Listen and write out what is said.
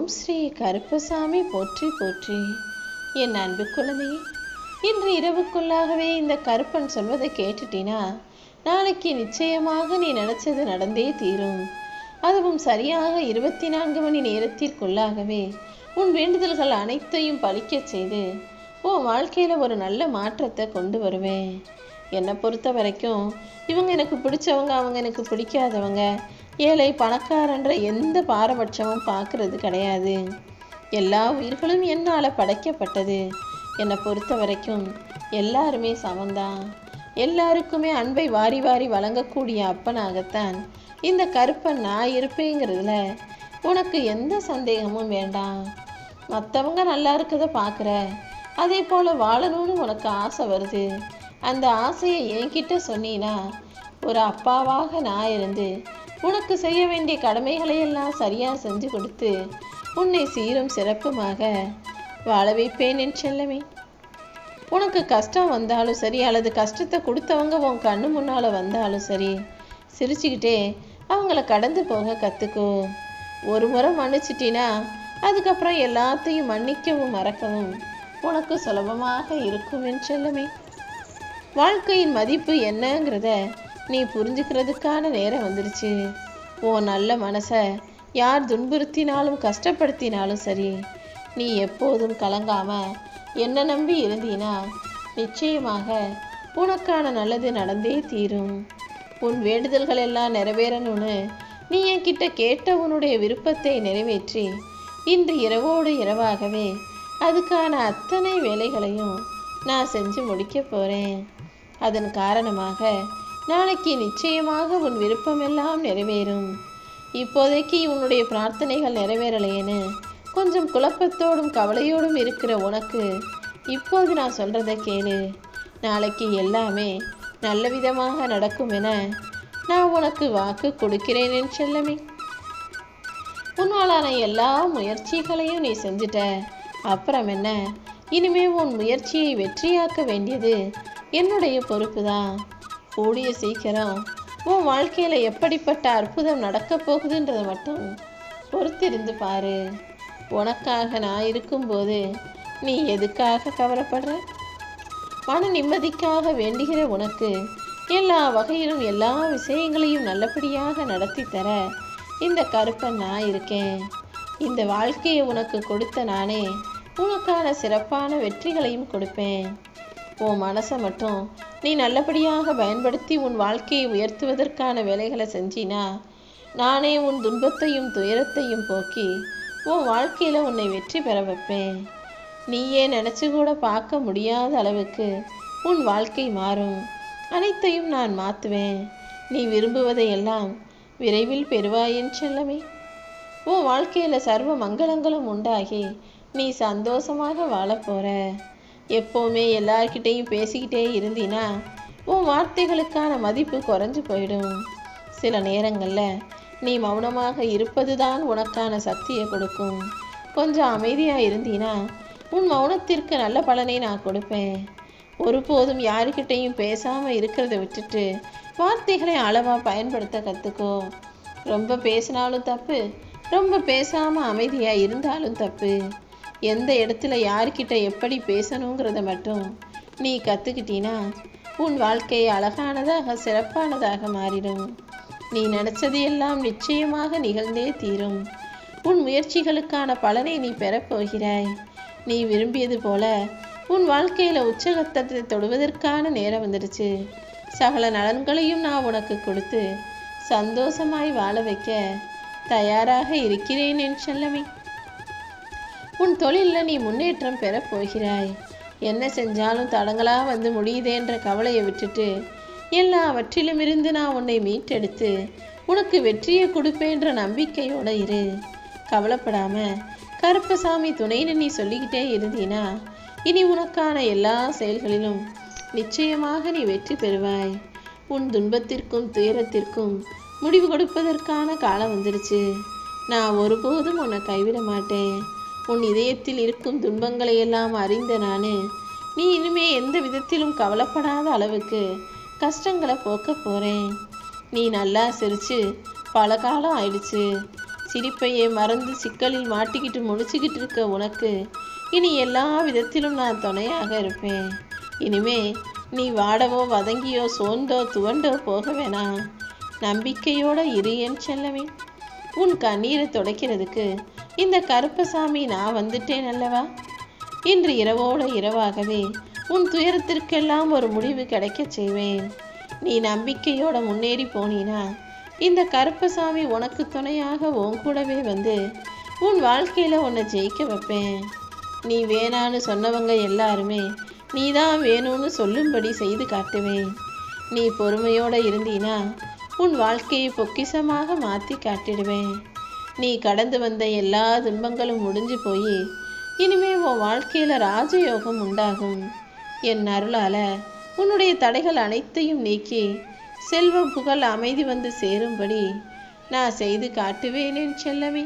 ஓம் ஸ்ரீ கருப்பசாமி போற்றி போற்றி. என் அன்பு குழந்தையே, இன்று இரவுக்குள்ளாகவே இந்த கருப்பன் சொல்வதை கேட்டுட்டினா நாளைக்கு நிச்சயமாக நீ நினைச்சது நடந்தே தீரும். அதுவும் சரியாக 24 மணி நேரத்திற்குள்ளாகவே உன் வேண்டுதல்கள் அனைத்தையும் பலிக்க செய்து உன் வாழ்க்கையில ஒரு நல்ல மாற்றத்தை கொண்டு வருவேன். என்னை பொறுத்த வரைக்கும் இவங்க எனக்கு பிடிச்சவங்க, அவங்க எனக்கு பிடிக்காதவங்க, ஏழை பணக்காரன்ற எந்த பாரபட்சமும் பார்க்கறது கிடையாது. எல்லா உயிர்களும் என்னால் படைக்கப்பட்டது. என்னை பொறுத்த வரைக்கும் எல்லாருமே சமந்தான். எல்லாருக்குமே அன்பை வாரி வாரி வழங்கக்கூடிய அப்பனாகத்தான் இந்த கருப்பன் நான் இருப்பேங்கிறதுல உனக்கு எந்த சந்தேகமும் வேண்டாம். மற்றவங்க நல்லா இருக்கதை பார்க்குற, அதே போல் வாழணும்னு உனக்கு ஆசை வருது. அந்த ஆசையை என்கிட்ட சொன்னீனா ஒரு அப்பாவாக நான் இருந்து உனக்கு செய்ய வேண்டிய கடமைகளை எல்லாம் சரியாக செஞ்சு கொடுத்து உன்னை சீரும் சிறப்புமாக வாழ வைப்பேன் என் செல்லமே. உனக்கு கஷ்டம் வந்தாலும் சரி, அல்லது கஷ்டத்தை கொடுத்தவங்க உன் கண்ணு முன்னால் வந்தாலும் சரி, சிரிச்சுக்கிட்டே அவங்கள கடந்து போக கற்றுக்கோ. ஒரு முறை மன்னிச்சிட்டினா அதுக்கப்புறம் எல்லாத்தையும் மன்னிக்கவும் மறக்கவும் உனக்கு சுலபமாக இருக்கும் என் செல்லமே. வாழ்க்கையின் மதிப்பு என்னங்கிறத நீ புரிஞ்சுக்கிறதுக்கான நேரம் வந்துடுச்சு. உன் நல்ல மனசை யார் துன்புறுத்தினாலும் கஷ்டப்படுத்தினாலும் சரி, நீ எப்போதும் கலங்காம என்ன நம்பி இருந்தீனா நிச்சயமாக உனக்கான நல்லது நடந்தே தீரும். உன் வேண்டுதல்கள் எல்லாம் நிறைவேறணும்னு நீ என்கிட்ட கேட்ட உன்னுடைய விருப்பத்தை நிறைவேற்றி இன்று இரவோடு இரவாகவே அதுக்கான அத்தனை வேலைகளையும் நான் செஞ்சு முடிக்க போகிறேன். அதன் காரணமாக நாளைக்கு நிச்சயமாக உன் விருப்பமெல்லாம் நிறைவேறும். இப்போதைக்கு உன்னுடைய பிரார்த்தனைகள் நிறைவேறலையேன்னு கொஞ்சம் குழப்பத்தோடும் கவலையோடும் இருக்கிற உனக்கு இப்போது நான் சொல்கிறத கேளு. நாளைக்கு எல்லாமே நல்ல விதமாக நடக்கும் என நான் உனக்கு வாக்கு கொடுக்கிறேன் என் செல்லமே. உன்னாலான எல்லா முயற்சிகளையும் நீ செஞ்சிட்ட. அப்புறம் என்ன, இனிமே உன் முயற்சியை வெற்றியாக்க வேண்டியது என்னுடைய பொறுப்பு தான். கூடிய சீக்கிரம் உன் வாழ்க்கையில் எப்படிப்பட்ட அற்புதம் நடக்க போகுதுன்றதை மட்டும் பொறுத்திருந்து பாரு. உனக்காக நான் இருக்கும்போது நீ எதுக்காக கவலைப்படுற? மன நிம்மதிக்காக வேண்டுகிற உனக்கு எல்லா வகையிலும் எல்லா விஷயங்களையும் நல்லபடியாக நடத்தி தர இந்த கருப்பன் நான் இருக்கேன். இந்த வாழ்க்கையை உனக்கு கொடுத்த நானே உனக்கான சிறப்பான வெற்றிகளையும் கொடுப்பேன். உன் மனசை மட்டும் நீ நல்லபடியாக பயன்படுத்தி உன் வாழ்க்கையை உயர்த்துவதற்கான வேலைகளை செஞ்சினா நானே உன் துன்பத்தையும் துயரத்தையும் போக்கி உன் வாழ்க்கையில் உன்னை வெற்றி பெற வைப்பேன். நீயே நினச்சி கூட பார்க்க முடியாத அளவுக்கு உன் வாழ்க்கை மாறும். அனைத்தையும் நான் மாற்றுவேன். நீ விரும்புவதையெல்லாம் விரைவில் பெறுவாயின் செல்லமே. உன் வாழ்க்கையில் சர்வ மங்களங்களும் உண்டாகி நீ சந்தோஷமாக வாழப்போற. எப்போவுமே எல்லார்கிட்டையும் பேசிக்கிட்டே இருந்தீனா உன் வார்த்தைகளுக்கான மதிப்பு குறைஞ்சு போயிடும். சில நேரங்களில் நீ மௌனமாக இருப்பது தான் உனக்கான சக்தியை கொடுக்கும். கொஞ்சம் அமைதியாக இருந்தீனா உன் மௌனத்திற்கு நல்ல பலனை நான் கொடுப்பேன். ஒருபோதும் யாருக்கிட்டையும் பேசாமல் இருக்கிறத விட்டுட்டு வார்த்தைகளை அளவாக பயன்படுத்த கற்றுக்கோ. ரொம்ப பேசினாலும் தப்பு, ரொம்ப பேசாமல் அமைதியாக இருந்தாலும் தப்பு. எந்த இடத்துல யார்கிட்ட எப்படி பேசணுங்கிறத மட்டும் நீ கற்றுக்கிட்டீனா உன் வாழ்க்கையை அழகானதாக சிறப்பானதாக மாறிடும். நீ நினச்சது எல்லாம் நிச்சயமாக நிகழ்ந்தே தீரும். உன் முயற்சிகளுக்கான பலனை நீ பெறப்போகிறாய். நீ விரும்பியது போல உன் வாழ்க்கையில் உச்சகட்டத்தை தொடுவதற்கான நேரம் வந்துடுச்சு. சகல நலன்களையும் நான் உனக்கு கொடுத்து சந்தோஷமாய் வாழ வைக்க தயாராக இருக்கிறேன் என் செல்லமே. உன் தொழிலில் நீ முன்னேற்றம் பெறப் போகிறாய். என்ன செஞ்சாலும் தடங்களாக வந்து முடியுதேன்ற கவலையை விட்டுட்டு எல்லாவற்றிலும் இருந்து நான் உன்னை மீட்டெடுத்து உனக்கு வெற்றியை கொடுப்பேன்ற நம்பிக்கையோடு இரு. கவலைப்படாம கருப்பசாமி துணைன்னு நீ சொல்லிக்கிட்டே இருந்தீனா இனி உனக்கான எல்லா செயல்களிலும் நிச்சயமாக நீ வெற்றி பெறுவாய். உன் துன்பத்திற்கும் துயரத்திற்கும் முடிவு கொடுப்பதற்கான காலம் வந்துடுச்சு. நான் ஒருபோதும் உன்னை கைவிட மாட்டேன். உன் இதயத்தில் இருக்கும் துன்பங்களை எல்லாம் அறிந்த நான் நீ இனிமே எந்த விதத்திலும் கவலைப்படாத அளவுக்கு கஷ்டங்களை போக்க போகிறேன். நீ நல்லா சிரிச்சு பல காலம் ஆயிடுச்சு. சிரிப்பையே மறந்து சிக்கலில் மாட்டிக்கிட்டு முடிச்சுக்கிட்டு இருக்க உனக்கு இனி எல்லா விதத்திலும் நான் துணையாக இருப்பேன். இனிமே நீ வாடவோ வதங்கியோ சோர்ந்தோ துவண்டோ போக வேணாம். நம்பிக்கையோட இரு என் செல்லவே. உன் கண்ணீரை துடைக்கிறதுக்கு இந்த கருப்பசாமி நான் வந்துட்டேன் அல்லவா? இன்று இரவோட இரவாகவே உன் துயரத்திற்கெல்லாம் ஒரு முடிவு கிடைக்க செய்வேன். நீ நம்பிக்கையோட முன்னேறி போனீனா இந்த கருப்பசாமி உனக்கு துணையாக உன் கூடவே வந்து உன் வாழ்க்கையில உன்னை ஜெயிக்க வைப்பேன். நீ வேணான்னு சொன்னவங்க எல்லாருமே நீ தான் வேணும்னு சொல்லும்படி செய்து காட்டுவேன். நீ பொறுமையோட இருந்தீனா உன் வாழ்க்கையை பொக்கிஷமாக மாற்றி காட்டிடுவேன். நீ கடந்து வந்த எல்லா துன்பங்களும் முடிஞ்சு போய் இனிமே உன் வாழ்க்கையில ராஜயோகம் உண்டாகும். என் அருளால உன்னுடைய தடைகள் அனைத்தையும் நீக்கி செல்வம் புகழ் அமைதி வந்து சேரும்படி நான் செய்து காட்டுவேன் என் செல்லவே.